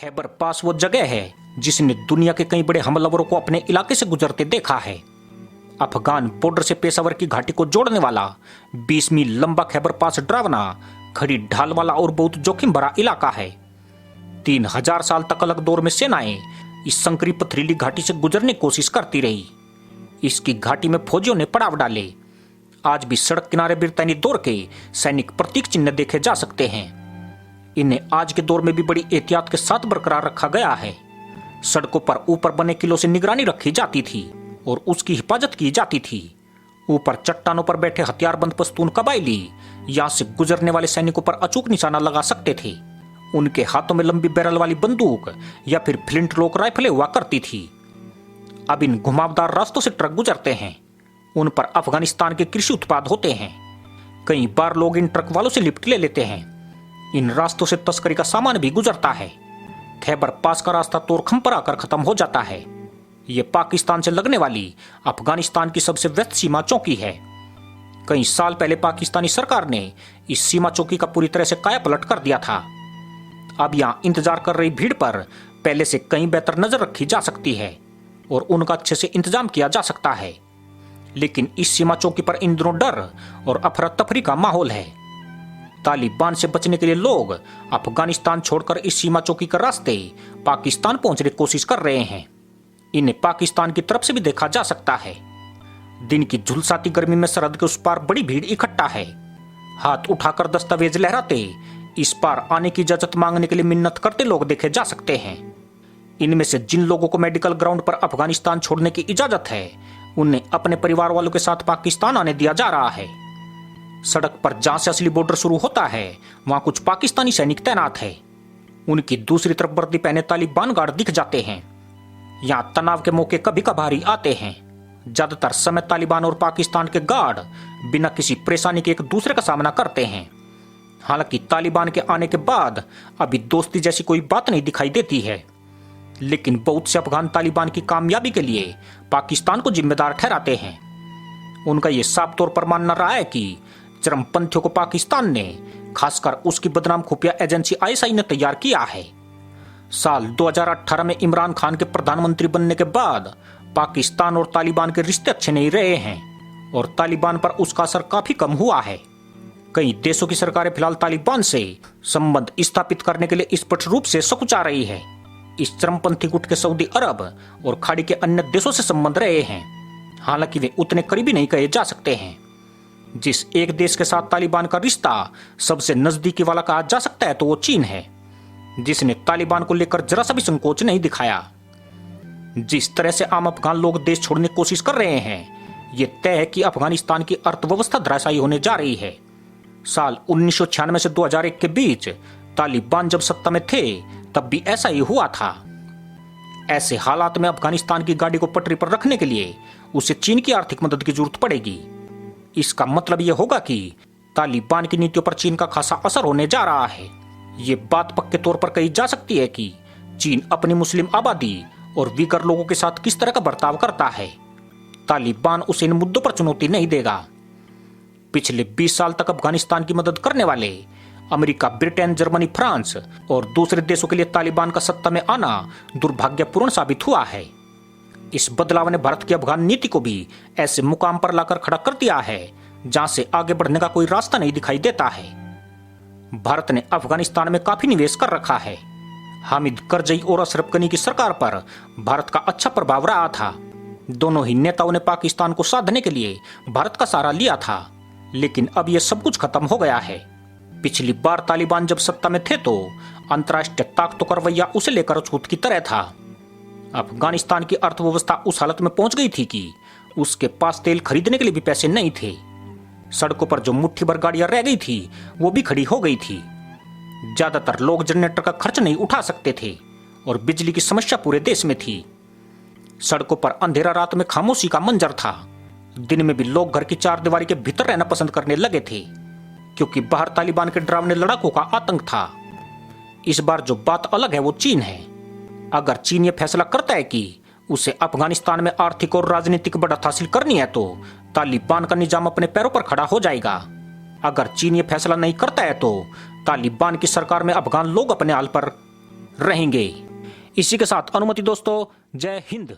खैबर पास वो जगह है जिसने दुनिया के कई बड़े हमलावरों को अपने इलाके से गुजरते देखा है। अफगान बॉर्डर से पेशावर की घाटी को जोड़ने वाला 20 मील लंबा खैबर पास डरावना, खड़ी ढाल वाला और बहुत जोखिम भरा इलाका है। 3000 साल तक अलग दौर में सेनाएं इस संकरी पथरीली घाटी से गुजरने की कोशिश करती रही। इसकी घाटी में फौजियों ने पड़ाव डाले। आज भी सड़क किनारे बिरतानी दौर के सैनिक प्रतीक चिन्ह देखे जा सकते हैं। इन्हें आज के दौर में भी बड़ी एहतियात के साथ बरकरार रखा गया है। सड़कों पर ऊपर बने किलों से निगरानी रखी जाती थी और उसकी हिफाजत की जाती थी। ऊपर चट्टानों पर बैठे हथियारबंद पश्तून कबायली यहां से गुजरने वाले सैनिकों पर अचूक निशाना लगा सकते थे। उनके हाथों में लंबी बैरल वाली बंदूक या फिर फ्लिंट लॉक राइफलें हुआ करती थी। अब इन घुमावदार रास्तों से ट्रक गुजरते हैं। उन पर अफगानिस्तान के कृषि उत्पाद होते हैं। कई बार लोग इन ट्रक वालों से लिफ्ट ले लेते हैं। इन रास्तों से तस्करी का सामान भी गुजरता है। खैबर पास का रास्ता तोरखम पर आकर खत्म हो जाता है। ये पाकिस्तान से लगने वाली अफगानिस्तान की सबसे व्यस्त सीमा चौकी है। कई साल पहले पाकिस्तानी सरकार ने इस सीमा चौकी का पूरी तरह से कायापलट कर दिया था। अब यहां इंतजार कर रही भीड़ पर पहले से कहीं बेहतर नजर रखी जा सकती है और उनका अच्छे से इंतजाम किया जा सकता है। लेकिन इस सीमा चौकी पर इन दिनों डर और अफरा तफरी का माहौल है। तालिबान से बचने के लिए लोग अफगानिस्तान छोड़कर इस सीमा चौकी के रास्ते पाकिस्तान पहुंचने की कोशिश कर रहे हैं। इन्हें पाकिस्तान की तरफ से भी देखा जा सकता है। दिन की झुलसाती गर्मी में सरहद के उस पार बड़ी भीड़ इकट्ठा है। हाथ उठाकर दस्तावेज लहराते इस पार आने की इजाजत मांगने के लिए मिन्नत करते लोग देखे जा सकते हैं। इनमें से जिन लोगों को मेडिकल ग्राउंड पर अफगानिस्तान छोड़ने की इजाजत है, उन्हें अपने परिवार वालों के साथ पाकिस्तान आने दिया जा रहा है। सड़क पर जहां से असली बॉर्डर शुरू होता है वहां कुछ पाकिस्तानी सैनिक तैनात है। उनकी दूसरी तरफ वर्दी पहने तालिबान गार्ड दिख जाते हैं। यहां तनाव के मौके कभी कभार ही आते हैं। ज्यादातर समय तालिबान और पाकिस्तान के गार्ड बिना किसी परेशानी के एक दूसरे का सामना करते हैं। हालांकि तालिबान के आने के बाद अभी दोस्ती जैसी कोई बात नहीं दिखाई देती है। लेकिन बहुत से अफगान तालिबान की कामयाबी के लिए पाकिस्तान को जिम्मेदार ठहराते हैं। उनका यह साफ तौर पर मानना रहा है कि चरमपंथियों को पाकिस्तान ने, खासकर उसकी बदनाम खुफिया एजेंसी आईएसआई ने तैयार किया है। साल 2018 में इमरान खान के प्रधानमंत्री बनने के बाद पाकिस्तान और तालिबान के रिश्ते अच्छे नहीं रहे हैं और तालिबान पर उसका असर काफी कम हुआ है। कई देशों की सरकारें फिलहाल तालिबान से संबंध स्थापित करने के लिए स्पष्ट रूप से सकुचा रही है। इस चरमपंथी गुट के सऊदी अरब और खाड़ी के अन्य देशों से संबंध रहे हैं। हालांकि वे उतने करीबी नहीं कहे जा सकते हैं। जिस एक देश के साथ तालिबान का रिश्ता सबसे नजदीकी वाला कहा जा सकता है तो वो चीन है, जिसने तालिबान को लेकर जरा सा भी संकोच नहीं दिखाया। जिस तरह से आम अफगान लोग देश छोड़ने की कोशिश कर रहे हैं, ये तय है कि अफगानिस्तान की अर्थव्यवस्था धराशायी होने जा रही है। साल 1996 से 2001 के बीच तालिबान जब सत्ता में थे तब भी ऐसा ही हुआ था। ऐसे हालात में अफगानिस्तान की गाड़ी को पटरी पर रखने के लिए उसे चीन की आर्थिक मदद की जरूरत पड़ेगी। इसका मतलब यह होगा कि तालिबान की नीतियों पर चीन का खासा असर होने जा रहा है। ये बात पक्के तौर पर कही जा सकती है कि चीन अपनी मुस्लिम आबादी और वीगर लोगों के साथ किस तरह का बर्ताव करता है। तालिबान उसे इन मुद्दों पर चुनौती नहीं देगा। पिछले 20 साल तक अफगानिस्तान की मदद करने वाले अमेरिका, ब्रिटेन, जर्मनी, फ्रांस और दूसरे देशों के लिए तालिबान का सत्ता में आना दुर्भाग्यपूर्ण साबित हुआ है। इस बदलाव ने भारत की अफगान नीति को भी ऐसे मुकाम पर लाकर खड़ा कर दिया है जहां से आगे बढ़ने का कोई रास्ता नहीं दिखाई देता है। भारत ने अफगानिस्तान में काफी निवेश कर रखा है। हामिद करजई और अशरफ गनी की सरकार पर भारत का अच्छा प्रभाव रहा था। दोनों ही नेताओं ने पाकिस्तान को साधने के लिए भारत का सहारा लिया था। लेकिन अब यह सब कुछ खत्म हो गया है। पिछली बार तालिबान जब सत्ता में थे तो अंतर्राष्ट्रीय ताकतों का रवैया उसे लेकर अछूत की तरह था। अफगानिस्तान की अर्थव्यवस्था उस हालत में पहुंच गई थी कि उसके पास तेल खरीदने के लिए भी पैसे नहीं थे। सड़कों पर जो मुट्ठी भर गाड़ियां रह गई थी वो भी खड़ी हो गई थी। ज्यादातर लोग जनरेटर का खर्च नहीं उठा सकते थे और बिजली की समस्या पूरे देश में थी। सड़कों पर अंधेरा रात में खामोशी का मंजर था। दिन में भी लोग घर की चार दीवारी के भीतर रहना पसंद करने लगे थे क्योंकि बाहर तालिबान के डरावने लड़ाकों का आतंक था। इस बार जो बात अलग है वो चीन है। अगर चीन ये फैसला करता है कि उसे अफगानिस्तान में आर्थिक और राजनीतिक बढ़त हासिल करनी है तो तालिबान का निजाम अपने पैरों पर खड़ा हो जाएगा। अगर चीन ये फैसला नहीं करता है तो तालिबान की सरकार में अफगान लोग अपने हाल पर रहेंगे। इसी के साथ अनुमति दोस्तों, जय हिंद।